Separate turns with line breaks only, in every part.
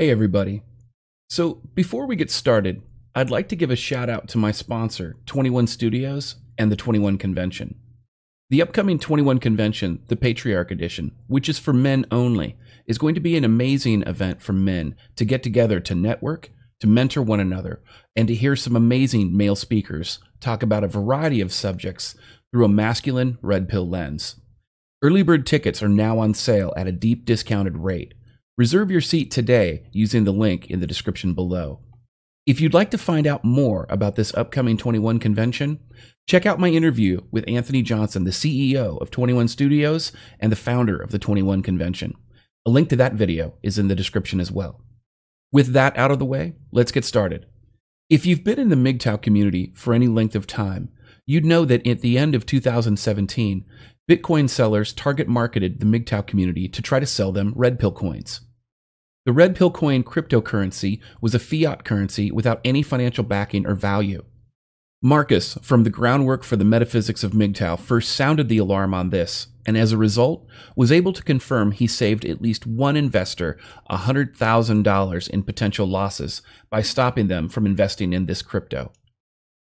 Hey everybody. So before we get started, I'd like to give a shout out to my sponsor, 21 Studios and the 21 Convention. The upcoming 21 Convention, the Patriarch Edition, which is for men only, is going to be an amazing event for men to get together to network, to mentor one another, and to hear some amazing male speakers talk about a variety of subjects through a masculine red pill lens. Early bird tickets are now on sale at a deep discounted rate. Reserve your seat today using the link in the description below. If you'd like to find out more about this upcoming 21 Convention, check out my interview with Anthony Johnson, the CEO of 21 Studios and the founder of the 21 Convention. A link to that video is in the description as well. With that out of the way, let's get started. If you've been in the MGTOW community for any length of time, you'd know that at the end of 2017, Bitcoin sellers target marketed the MGTOW community to try to sell them red pill coins. The red pill coin cryptocurrency was a fiat currency without any financial backing or value. Marcus, from the groundwork for the metaphysics of MGTOW, first sounded the alarm on this, and as a result, was able to confirm he saved at least one investor $100,000 in potential losses by stopping them from investing in this crypto.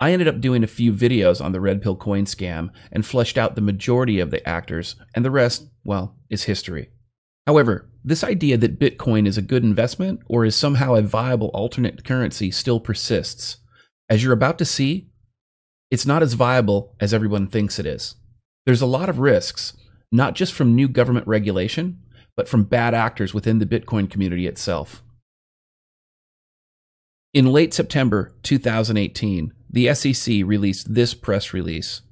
I ended up doing a few videos on the red pill coin scam and fleshed out the majority of the actors, and the rest, well, is history. However, this idea that Bitcoin is a good investment or is somehow a viable alternate currency still persists. As you're about to see, it's not as viable as everyone thinks it is. There's a lot of risks, not just from new government regulation, but from bad actors within the Bitcoin community itself. In late September 2018, the SEC released this press release.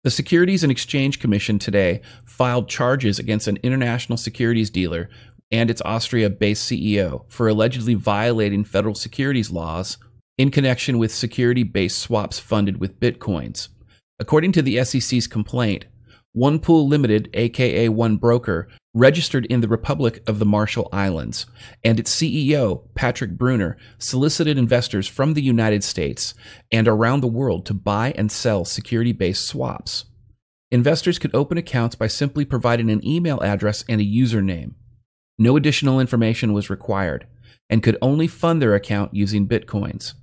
The Securities and Exchange Commission today filed charges against an international securities dealer and its Austria-based CEO for allegedly violating federal securities laws in connection with security-based swaps funded with Bitcoins. According to the SEC's complaint, One Pool Limited, aka One Broker, registered in the Republic of the Marshall Islands, and its CEO, Patrick Bruner, solicited investors from the United States and around the world to buy and sell security-based swaps. Investors could open accounts by simply providing an email address and a username. No additional information was required, and could only fund their account using Bitcoins.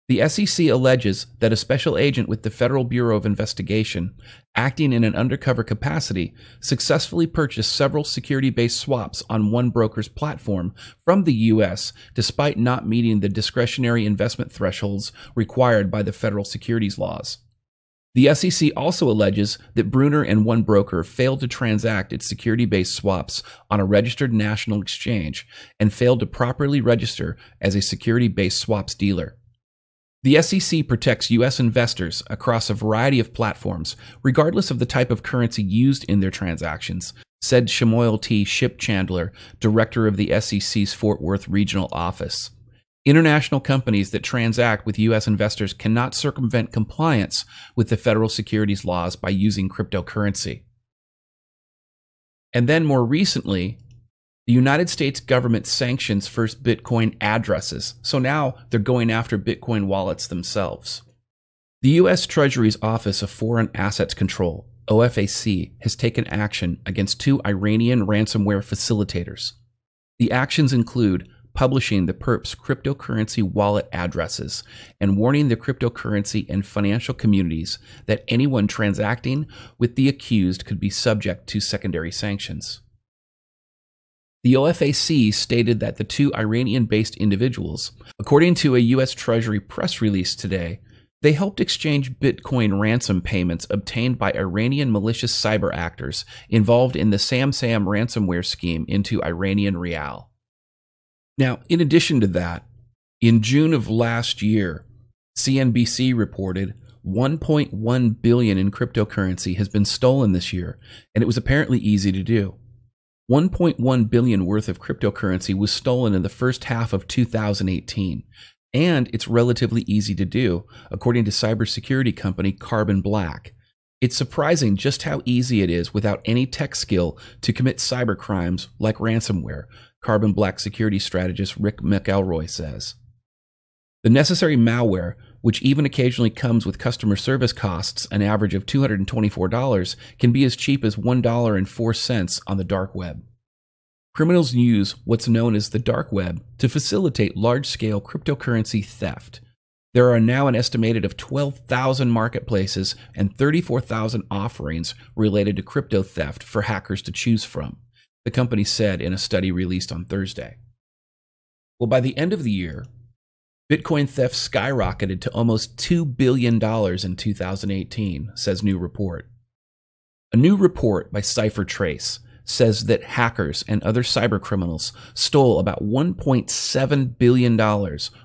The SEC alleges that a special agent with the Federal Bureau of Investigation, acting in an undercover capacity, successfully purchased several security-based swaps on One Broker's platform from the U.S. despite not meeting the discretionary investment thresholds required by the federal securities laws. The SEC also alleges that Bruner and One Broker failed to transact its security-based swaps on a registered national exchange and failed to properly register as a security-based swaps dealer. The SEC protects U.S. investors across a variety of platforms, regardless of the type of currency used in their transactions, said Shamoil T. Shipchandler, director of the SEC's Fort Worth regional office. International companies that transact with U.S. investors cannot circumvent compliance with the federal securities laws by using cryptocurrency. And then more recently, the United States government sanctions first Bitcoin addresses, so now they're going after Bitcoin wallets themselves. The U.S. Treasury's Office of Foreign Assets Control, OFAC, has taken action against two Iranian ransomware facilitators. The actions include publishing the perps' cryptocurrency wallet addresses and warning the cryptocurrency and financial communities that anyone transacting with the accused could be subject to secondary sanctions. The OFAC stated that the two Iranian-based individuals, according to a U.S. Treasury press release today, they helped exchange Bitcoin ransom payments obtained by Iranian malicious cyber actors involved in the SamSam ransomware scheme into Iranian rial. Now, in addition to that, in June of last year, CNBC reported 1.1 billion in cryptocurrency has been stolen this year, and it was apparently easy to do. 1.1 billion worth of cryptocurrency was stolen in the first half of 2018, and it's relatively easy to do, according to cybersecurity company Carbon Black. It's surprising just how easy it is without any tech skill to commit cyber crimes like ransomware, Carbon Black security strategist Rick McElroy says. The necessary malware, which even occasionally comes with customer service costs, an average of $224, can be as cheap as $1.04 on the dark web. Criminals use what's known as the dark web to facilitate large-scale cryptocurrency theft. There are now an estimated of 12,000 marketplaces and 34,000 offerings related to crypto theft for hackers to choose from, the company said in a study released on Thursday. Well, by the end of the year, Bitcoin theft skyrocketed to almost $2 billion in 2018, says new report. A new report by CipherTrace says that hackers and other cybercriminals stole about $1.7 billion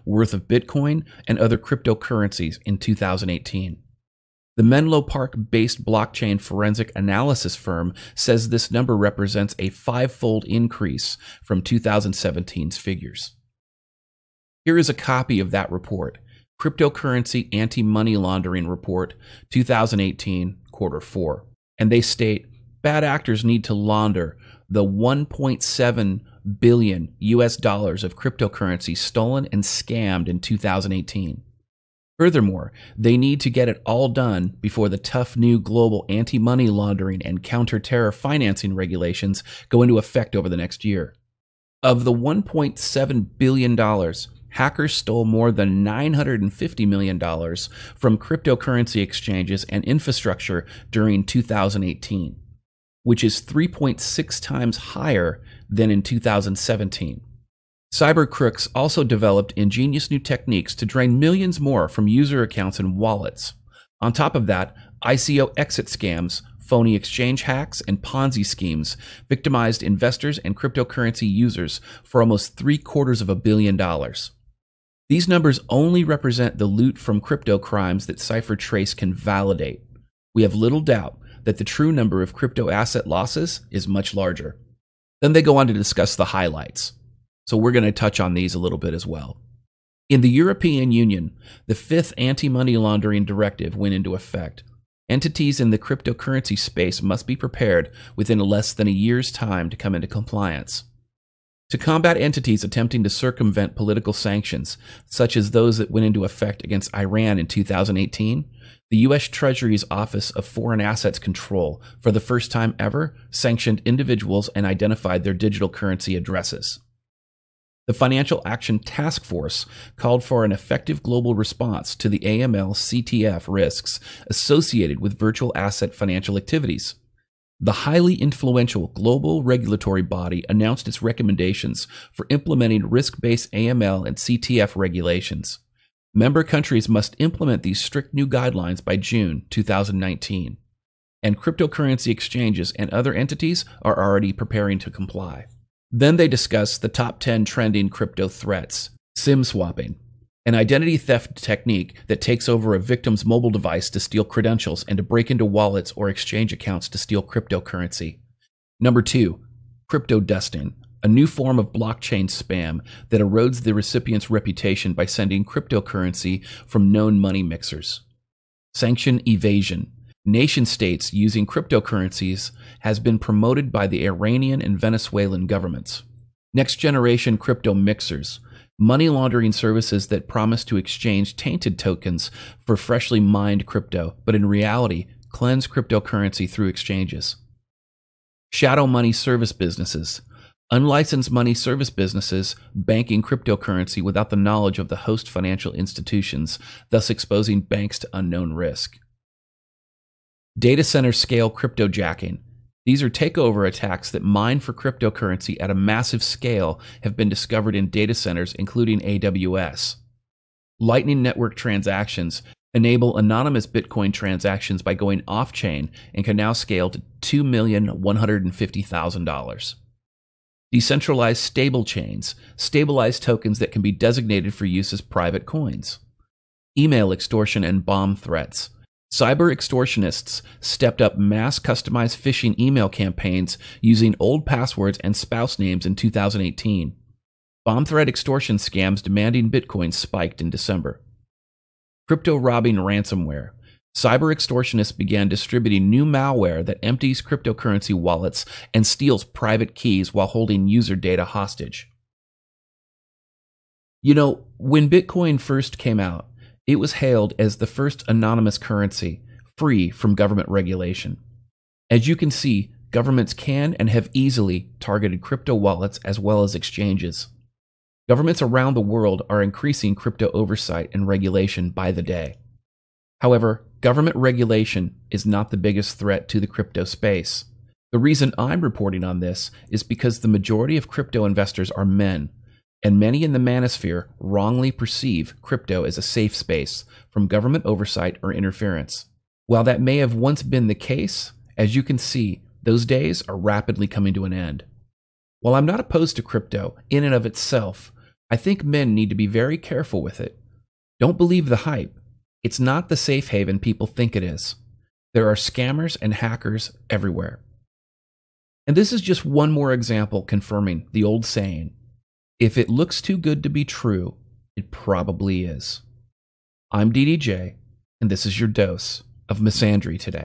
worth of Bitcoin and other cryptocurrencies in 2018. The Menlo Park-based blockchain forensic analysis firm says this number represents a five-fold increase from 2017's figures. Here is a copy of that report, Cryptocurrency Anti-Money Laundering Report 2018, Quarter 4. And they state, bad actors need to launder the $1.7 billion US dollars of cryptocurrency stolen and scammed in 2018. Furthermore, they need to get it all done before the tough new global anti-money laundering and counter-terror financing regulations go into effect over the next year. Of the $1.7 billion, hackers stole more than $950 million from cryptocurrency exchanges and infrastructure during 2018, which is 3.6 times higher than in 2017. Cyber crooks also developed ingenious new techniques to drain millions more from user accounts and wallets. On top of that, ICO exit scams, phony exchange hacks, and Ponzi schemes victimized investors and cryptocurrency users for almost $750 million. These numbers only represent the loot from crypto crimes that CipherTrace can validate. We have little doubt that the true number of crypto asset losses is much larger. Then they go on to discuss the highlights. So we're going to touch on these a little bit as well. In the European Union, the fifth anti-money laundering directive went into effect. Entities in the cryptocurrency space must be prepared within less than a year's time to come into compliance. To combat entities attempting to circumvent political sanctions, such as those that went into effect against Iran in 2018, the U.S. Treasury's Office of Foreign Assets Control, for the first time ever, sanctioned individuals and identified their digital currency addresses. The Financial Action Task Force called for an effective global response to the AML-CTF risks associated with virtual asset financial activities. The highly influential global regulatory body announced its recommendations for implementing risk-based AML and CTF regulations. Member countries must implement these strict new guidelines by June 2019, and cryptocurrency exchanges and other entities are already preparing to comply. Then they discuss the top 10 trending crypto threats. SIM swapping, an identity theft technique that takes over a victim's mobile device to steal credentials and to break into wallets or exchange accounts to steal cryptocurrency. Number 2, crypto dusting, a new form of blockchain spam that erodes the recipient's reputation by sending cryptocurrency from known money mixers. Sanction evasion. Nation-states using cryptocurrencies has been promoted by the Iranian and Venezuelan governments. Next-generation crypto mixers, money laundering services that promise to exchange tainted tokens for freshly mined crypto, but in reality cleanse cryptocurrency through exchanges. Shadow money service businesses, unlicensed money service businesses banking cryptocurrency without the knowledge of the host financial institutions, thus exposing banks to unknown risk. Data center scale cryptojacking. These are takeover attacks that mine for cryptocurrency at a massive scale have been discovered in data centers, including AWS. Lightning Network transactions enable anonymous Bitcoin transactions by going off-chain and can now scale to $2,150,000. Decentralized stable chains, stabilized tokens that can be designated for use as private coins. Email extortion and bomb threats. Cyber extortionists stepped up mass customized phishing email campaigns using old passwords and spouse names in 2018. Bomb threat extortion scams demanding Bitcoin spiked in December. Crypto robbing ransomware. Cyber extortionists began distributing new malware that empties cryptocurrency wallets and steals private keys while holding user data hostage. You know, when Bitcoin first came out, it was hailed as the first anonymous currency, free from government regulation. As you can see, governments can and have easily targeted crypto wallets as well as exchanges. Governments around the world are increasing crypto oversight and regulation by the day. However, government regulation is not the biggest threat to the crypto space. The reason I'm reporting on this is because the majority of crypto investors are men, and many in the manosphere wrongly perceive crypto as a safe space from government oversight or interference. While that may have once been the case, as you can see, those days are rapidly coming to an end. While I'm not opposed to crypto in and of itself, I think men need to be very careful with it. Don't believe the hype. It's not the safe haven people think it is. There are scammers and hackers everywhere. And this is just one more example confirming the old saying, if it looks too good to be true, it probably is. I'm DDJ, and this is your dose of misandry today.